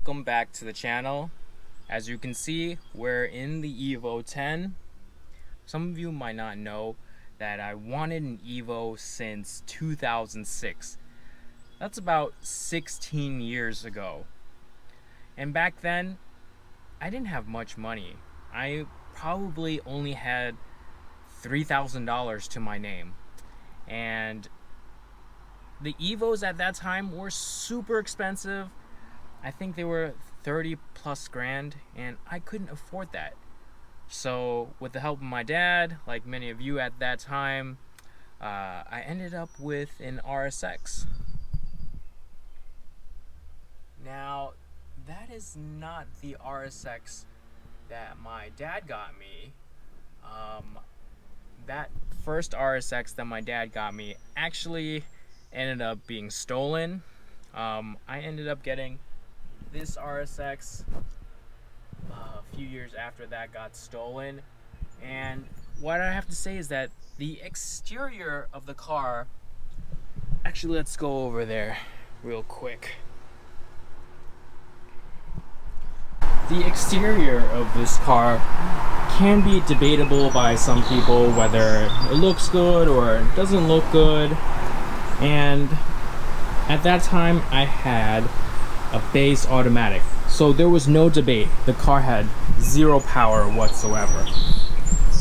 welcome back to the channel. As you can see, we're in the Evo 10. Some of you might not know that I wanted an Evo since 2006. That's about 16 years ago. And back then, I didn't have much money. I probably only had $3,000 to my name. And the Evos at that time were super expensive. I think they were 30 plus grand, and I couldn't afford that. So with the help of my dad, like many of you at that time, I ended up with an RSX. Now, that is not the RSX that my dad got me. That first RSX that my dad got me actually ended up being stolen. I ended up getting this RSX a few years after that got stolen, and what I have to say is that the exterior of the car, actually let's go over there real quick. The exterior of this car can be debatable by some people whether it looks good or it doesn't look good, and at that time I had a base automatic, so there was no debate. The car had zero power whatsoever.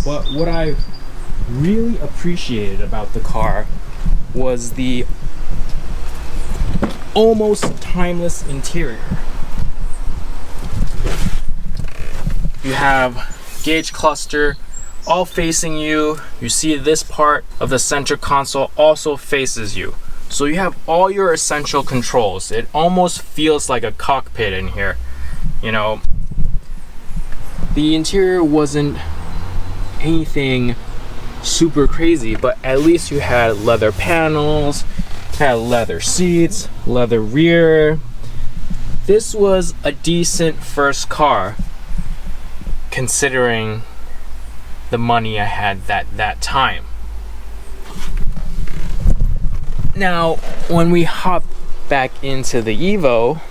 But what I really appreciated about the car was the almost timeless interior. You have gauge cluster all facing you. You see this part of the center console also faces you. So you have all your essential controls. It almost feels like a cockpit in here. You know, the interior wasn't anything super crazy, but at least you had leather panels, had leather seats, leather rear. This was a decent first car considering the money I had that time. Now, when we hop back into the Evo,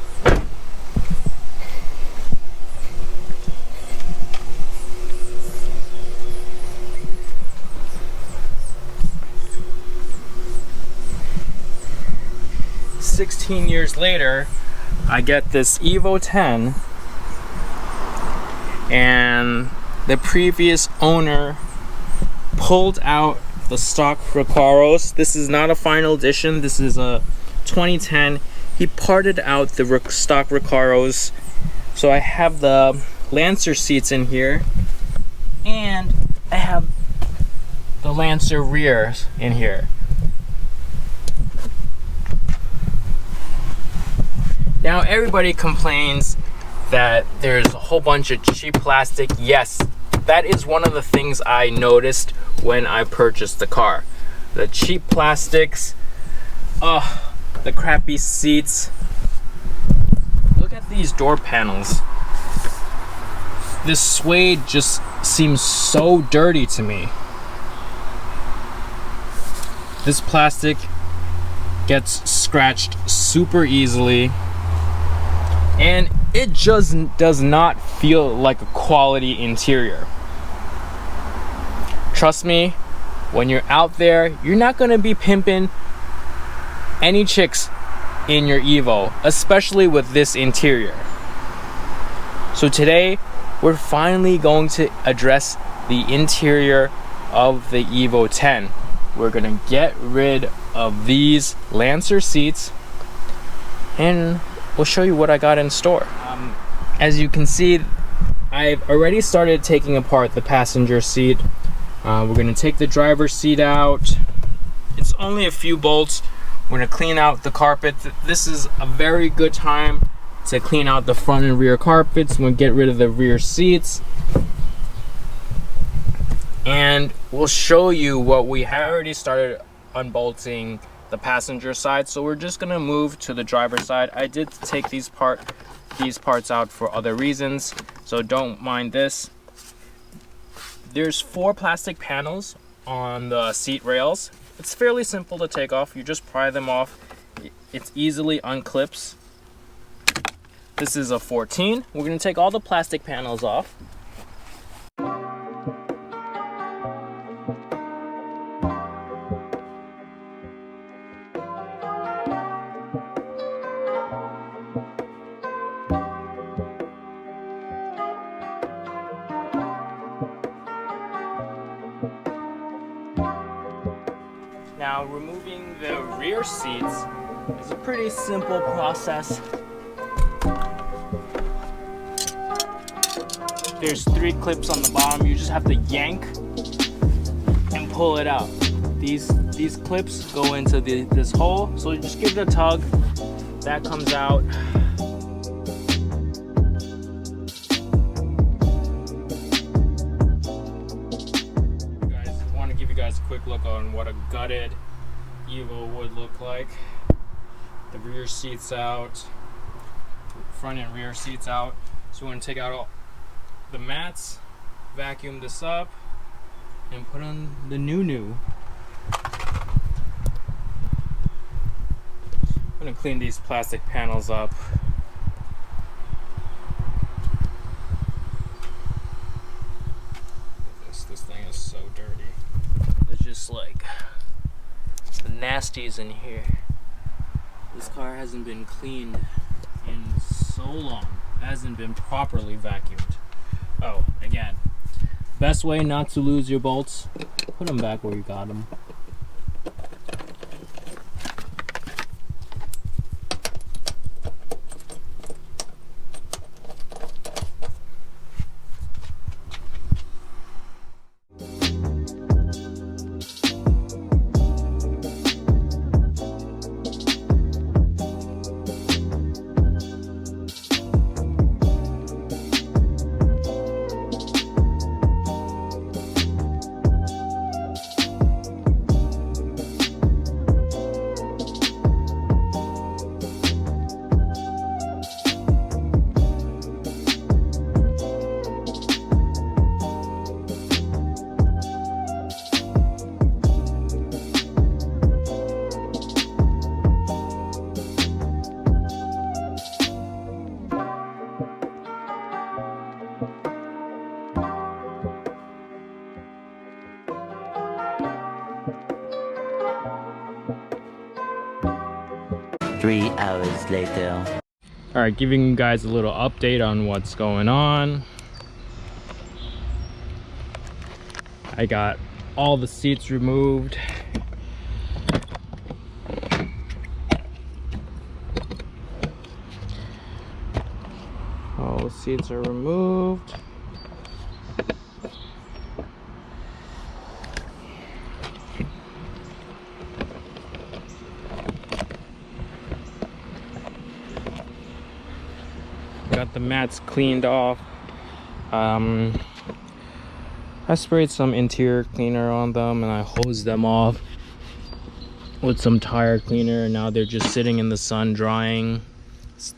"16 years later, I get this Evo 10, and the previous owner pulled out the stock Recaros. This is not a final edition. This is a 2010. He parted out the stock Recaros. So I have the Lancer seats in here, and I have the Lancer rears in here. Now everybody complains that there's a whole bunch of cheap plastic. Yes, that is one of the things I noticed when I purchased the car. The cheap plastics, the crappy seats. Look at these door panels. This suede just seems so dirty to me. This plastic gets scratched super easily, and it just does not feel like a quality interior. Trust me, when you're out there, you're not gonna be pimping any chicks in your Evo, especially with this interior. So today, we're finally going to address the interior of the Evo 10. We're gonna get rid of these Lancer seats, and we'll show you what I got in store. As you can see, I've already started taking apart the passenger seat. We're gonna take the driver's seat out. It's only a few bolts. We're gonna clean out the carpet. This is a very good time to clean out the front and rear carpets. We'll get rid of the rear seats. And we'll show you what we have already started unbolting the passenger side. So we're just gonna move to the driver's side. I did take these parts out for other reasons, so don't mind this. There's 4 plastic panels on the seat rails. It's fairly simple to take off. You just pry them off. It easily unclips. This is a 14. We're gonna take all the plastic panels off. Now, removing the rear seats is a pretty simple process. There's 3 clips on the bottom. You just have to yank and pull it out. These clips go into this hole, so you just give it a tug. That comes out. I want to give you guys a quick look on what a gutted Evo would look like. The rear seats out, front and rear seats out. So we want to take out all the mats, vacuum this up, and put on the new. I'm gonna clean these plastic panels up. This thing is so dirty. There's just like the nasties in here. This car hasn't been cleaned in so long. It hasn't been properly vacuumed. Oh, again, best way not to lose your bolts, put them back where you got them. Three hours later. All right, giving you guys a little update on what's going on. I got all the seats removed. All the seats are removed. Got the mats cleaned off. I sprayed some interior cleaner on them and I hosed them off with some tire cleaner, and now they're just sitting in the sun drying.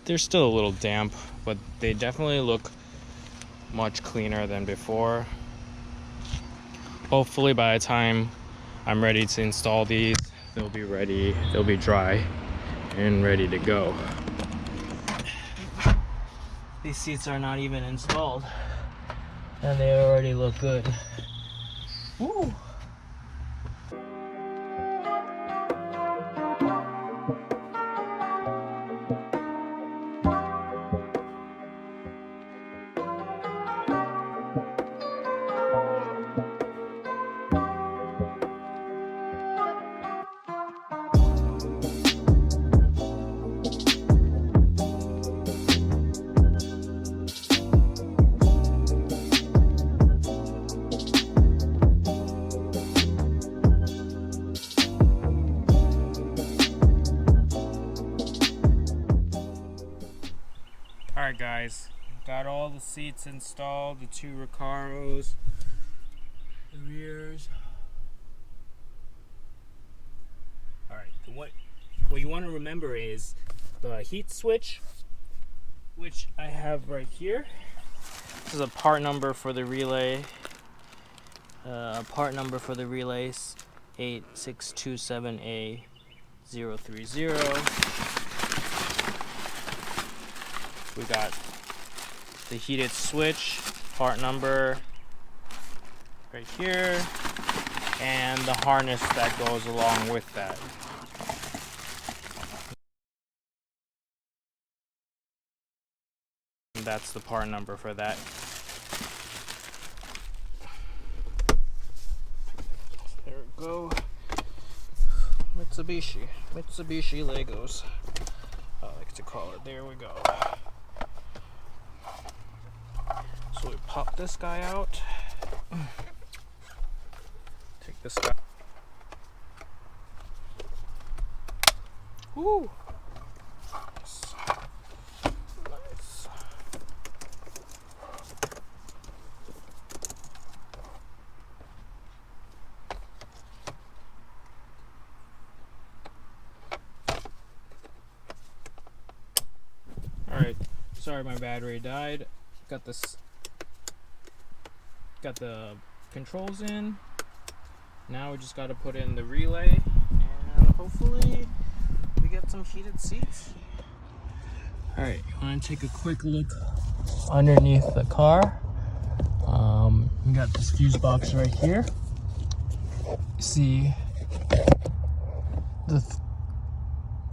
They're still a little damp, but they definitely look much cleaner than before. Hopefully by the time I'm ready to install these, they'll be ready, they'll be dry and ready to go. These seats are not even installed and they already look good. Woo! Alright guys, got all the seats installed, the 2 Recaros, the rears. Alright, what you want to remember is the heat switch, which I have right here. This is a part number for the relay. Part number for the relays 8627A030. We got the heated switch, part number right here, and the harness that goes along with that. And that's the part number for that. There we go. Mitsubishi Legos, I like to call it. There we go. So we pop this guy out. Take this guy. Woo! Nice. Nice. Alright, sorry my battery died. Got the controls in. Now we just got to put in the relay, and hopefully we get some heated seats. Alright, I want to take a quick look underneath the car. We got this fuse box right here. See the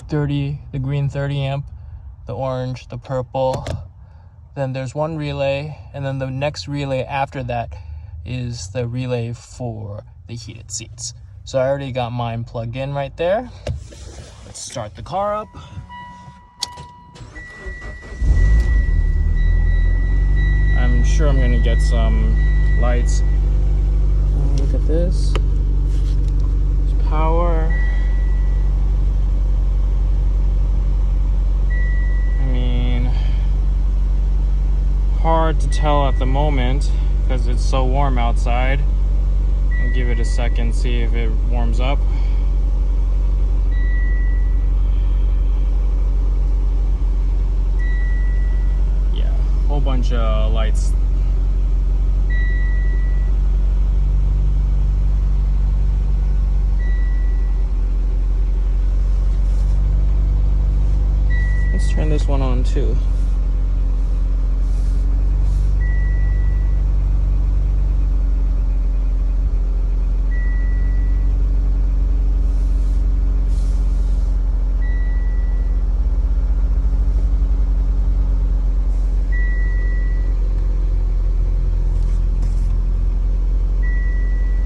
the green 30 amp, the orange, the purple. Then there's one relay, and then the next relay after that is the relay for the heated seats. So I already got mine plugged in right there. Let's start the car up. I'm sure I'm gonna get some lights. Look at this. There's power. I mean, hard to tell at the moment because it's so warm outside. I'll give it a second, see if it warms up. Yeah, whole bunch of lights. Let's turn this one on too.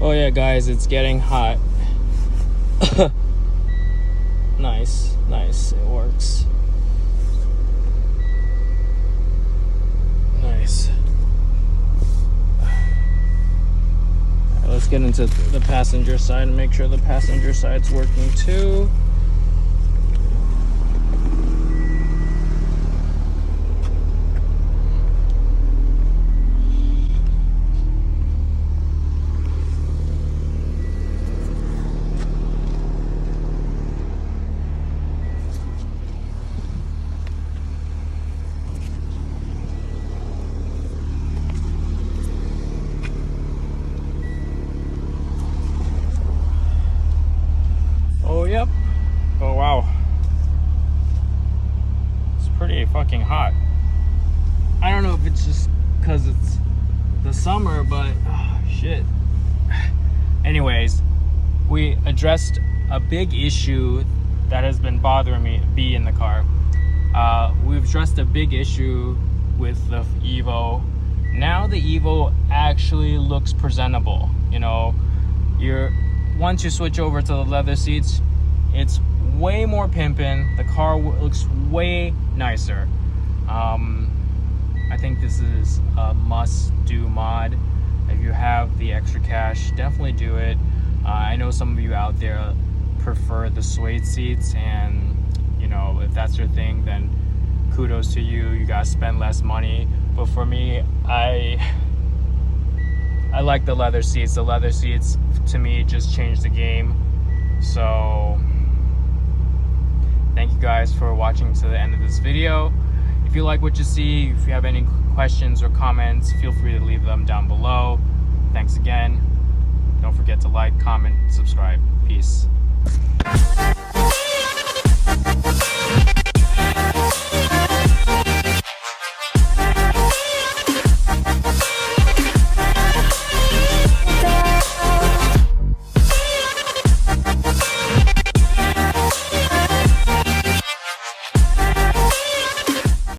Oh yeah, guys, it's getting hot. Nice, nice, it works. Nice. All right, let's get into the passenger side and make sure the passenger side's working too. Yep. Oh wow. It's pretty fucking hot. I don't know if it's just because it's the summer, but oh, shit. Anyways, we addressed a big issue that has been bothering me in the car. We've addressed a big issue with the Evo. Now the Evo actually looks presentable. You know, once you switch over to the leather seats, it's way more pimpin'. The car looks way nicer. I think this is a must-do mod. If you have the extra cash, definitely do it. I know some of you out there prefer the suede seats, and you know, if that's your thing, then kudos to you. You gotta spend less money. But for me, I like the leather seats. The leather seats, to me, just changed the game. So thank you guys for watching to the end of this video. If you like what you see, if you have any questions or comments, feel free to leave them down below. Thanks again. Don't forget to like, comment, subscribe. Peace.